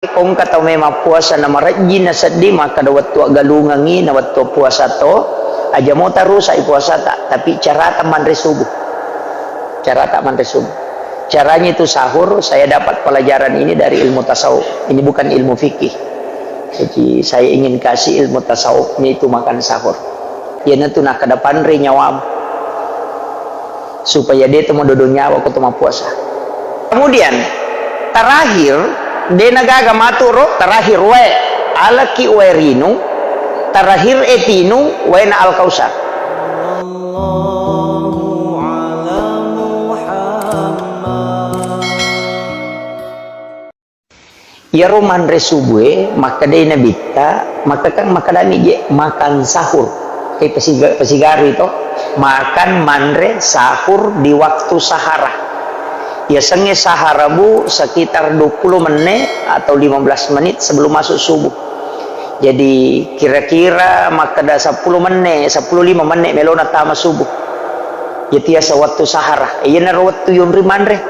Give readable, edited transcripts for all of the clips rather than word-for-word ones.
Kung kataw may mapuasa na marajin na saddi maka dawat tu galungangi na wat tu puasa to aja mo tarusa ipuasa tak tapi cara man resubuh. Cara tak man resubuh. Caranya itu sahur. Saya dapat pelajaran ini dari ilmu tasawuf. Ini bukan ilmu fikih. Jadi saya ingin kasih ilmu tasawufnya itu makan sahur. Ya nanti nak ke depan re nyawam supaya dia temu dodo nyawa ke temu puasa. Kemudian terakhir de nagaga maturo terakhir we alaki werinu terakhir etinu wena al kausar. Ya roman resubue maka de nabita maka kan makadani je makan sahur kayak pesigaru itu makan manre sahur di waktu sahara. Ya senge sahara bu sekitar 20 menit atau 15 menit sebelum masuk subuh. Jadi kira-kira maka dah 10 menit 15 menit melona tama subuh. Ya tiasa waktu sahara. Iya na waktu yumri manre.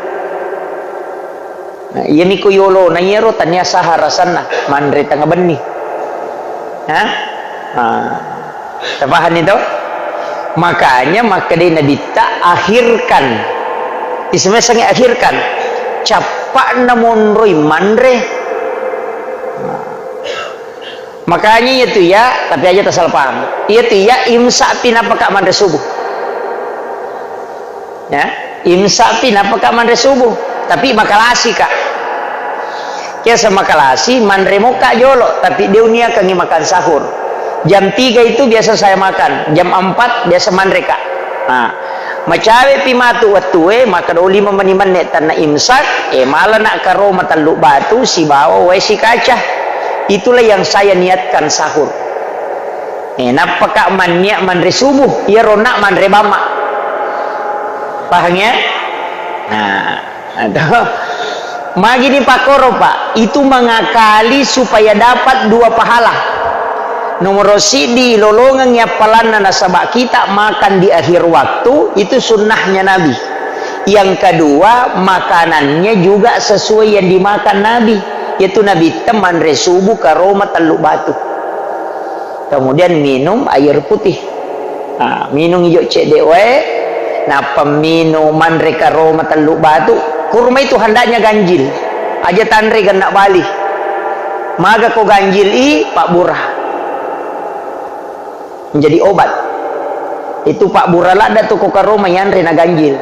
Nah, iya niko yolo na yero tanya sahara sana manre tengah beni. Hah? Tapahan itu? Makanya maka dia nabita akhirkan. Ismesang akhirkan capak namun roy manre. Makanya itu ya, tapi aja tak salah paham. Itu ya imsak pin apakah manre subuh. Ya, imsak pin apakah manre subuh. Tapi makalasi kak. Kaya sama makalasi manre muka jolo, tapi dia unia kangi makan sahur. Jam 3 itu biasa saya makan, jam 4 biasa manre kak. Nah, macawe pimatu watue maka 5 menit tanah imsak malah nak karo mataluk batu si bawa si kaca. Itulah yang saya niatkan sahur. Napaka man niat manre subuh ya ronak manre bama. Paham ya? Nah, aduh. Magi di pakoro pak itu mengakali supaya dapat 2 pahala. Nomor sidi lolongan nyapalan nasabak kita makan di akhir waktu itu sunnahnya Nabi. Yang kedua makanannya juga sesuai yang dimakan Nabi, yaitu Nabi teman resubuh karoma teluk batu. Kemudian minum air putih. Nah, minum hijau CDW. Nah peminuman reka roma teluk batu. Kurma itu hendaknya ganjil. Aja tanre kan nak balik. Maga ko ganjil Pak Burah. Menjadi obat itu Pak Burala ada tuh karoma yang rena ganjil.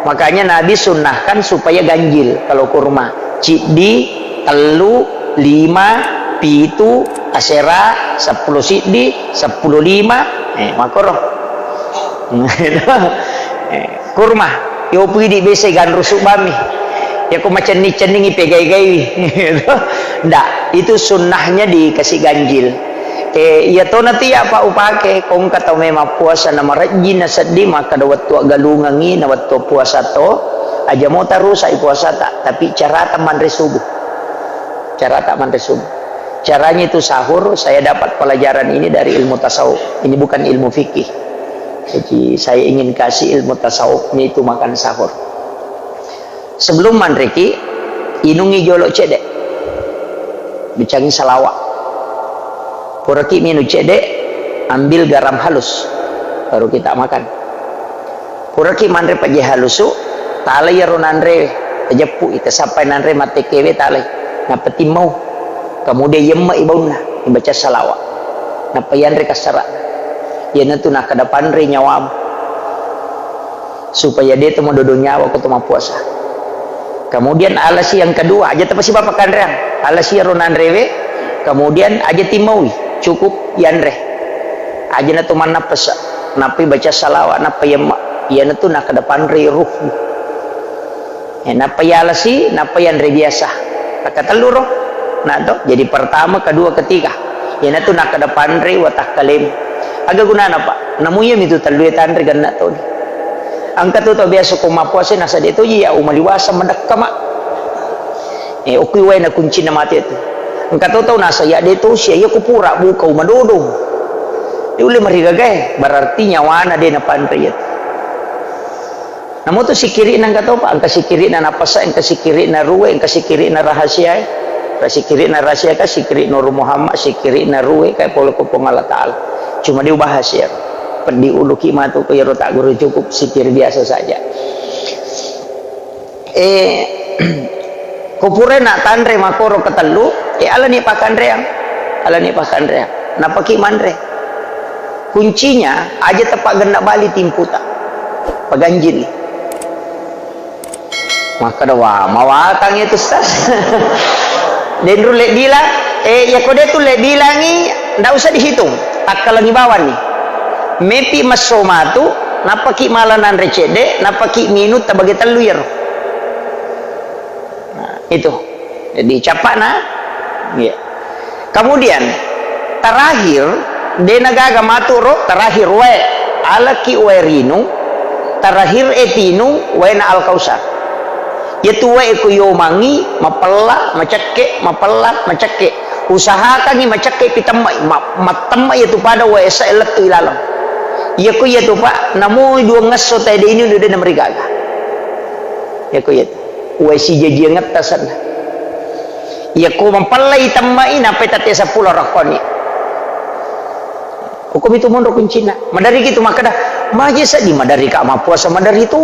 Makanya Nabi sunnahkan supaya ganjil kalau kurma cidi telu 5 pitu asera 10 sidi 10 5 makoro kurma yo pidi bese gan rusuk bami ya ko macam ni cening ipegai-gai ndak itu sunnahnya dikasih ganjil. Iya to nanti apa upake kung kataw may mapuasa na marajin na saddi maka dawat tu galungangi na wat tu puasa to aja mo tarusa ipuasa tak tapi cara tak man resubuh. Cara tak man resubuh. Caranya itu sahur. Saya dapat pelajaran ini dari ilmu tasawuf. Ini bukan ilmu fikih. Jadi saya ingin kasih ilmu tasawufnya itu makan sahur. Sebelum mandreki inungi jolok cedek bicangi salawat. Kuraki minum cedek, ambil garam halus, baru kita makan. Kuraki manre paje halusu, talai ya ronandre, jepu itu sampai nandre mate kewe talai, napeti mau, kemudian yemma ibauna, dibaca salawat, napayan re kasara, ya nanti nak ke depan re nyawam, supaya dia temu dodo nyawa ke temu puasa. Kemudian alasi yang kedua, aja tapi si bapak kanreang, alasi ya ronandre, kemudian aja timawi. Cukup yanre aja na tuman na pesa napi baca salawat napa yema yana tu nak ke depan re ruh napa yalasi napa yanre biasa kata telur nah to jadi pertama kedua ketiga yana tu nak ke depan re watah kalim aga guna apa namuya itu telur tanre ganna to angka tu biasa ko mapuase nasa dito ya umaliwasa madakama ukui na kunci na mati itu. Engkau tahu nasa ya dia tu siya kupura buka umadodo. Dia boleh merigagay berarti nyawana dia na pantai. Namun tu sikiri nang kataw pa, ang kasikiri na napasa, ang kasikiri na ruwe, ang kasikiri na rahasia. sikiri na rahasia ka sikiri Nur Muhammad sikiri na ruwe kay polo ko Allah Taala cuma dia bahas ya perdi ulu kimatu ko yaro tak guru cukup sikir biasa saja kupure nak tandre makoro ketelu ala ni pakandreang napaki mandre kuncinya aja tepak gendak bali timputa paganjil maka dawa mawatang itu ustaz dan rule bilang ya kode tu le bilangi ndak usah dihitung tak kalangi bawah nih mepi masoma tu napaki malanan recede napaki minut tabagi teluyar itu jadi capak na ya. Kemudian terakhir denagaga maturo terakhir we alaki werinu terakhir etinu wena al kausar yaitu we ku yomangi mapella maceke usahakan ni maceke pitamai matamai itu pada we saelet tu ilalam yaku yaitu pak namu dua ngeso tadi ini udah namrigaga yaku yaitu wesi jadi ngetasan ya ko mampalay tamai na petate sa pulo rakoni hukum itu mondo kuncina madari gitu makada maji sa di madari ka mapuasa madari itu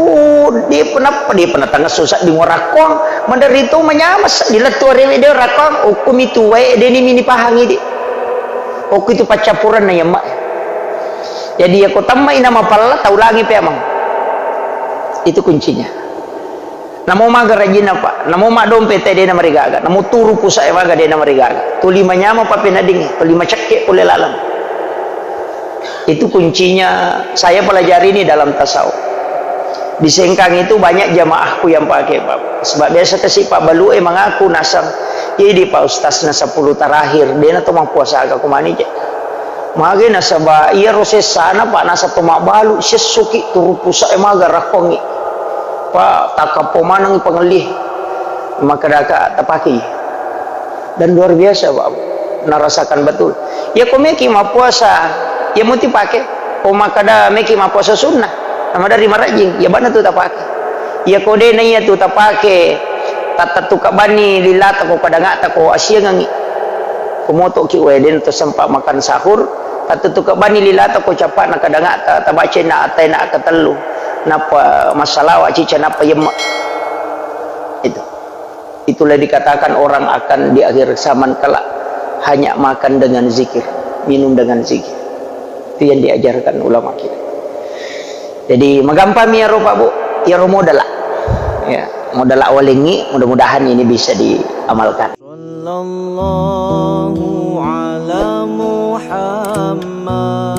dia pernah tangga susah di ngorakon madari itu menyamas di letu rewe de rakon hukum itu wae de ni mini pahangi di hukum itu pacapuran na yama jadi ya ko tamai na mapalla taulangi pe amang itu kuncinya namo maga rajina pak namo mak dompet dia na marigaga namo turu pusa maga dia na marigaga tu lima nyama pa pinading tu lima cekek pule lalam itu kuncinya saya pelajari ini dalam tasawuf di Sengkang itu banyak jamaahku yang pakai pak sebab biasa kasih pak balue mengaku nasam jadi pak ustaz nasa 10 terakhir dia na tomang puasa agak kumani je mage nasaba iya roses sana pak nasa tomak balu sesuki turu pusa maga rakongi pak tak pemanang pengelih maka daka tapaki dan luar biasa pak narasakan betul ya kau meki ma puasa ya muti pakai kau makada meki ma puasa sunnah nama dari marajing ya bana tu tapaki ya kau de naya tu tapake tata tu kabani lilata kau kadang tak kau asia ngangi kau moto ki weden tu sempat makan sahur tata tu kabani lilata kau capak nak kadang tak tabace nak atai nak ketelu napa masalah cica napa yemak itulah dikatakan orang akan di akhir zaman kelak hanya makan dengan zikir minum dengan zikir itu yang diajarkan ulama kita jadi magampam ya ro Pak Bu ya ro modala ya modala walingi mudah-mudahan ini bisa diamalkan sallallahu ala Muhammad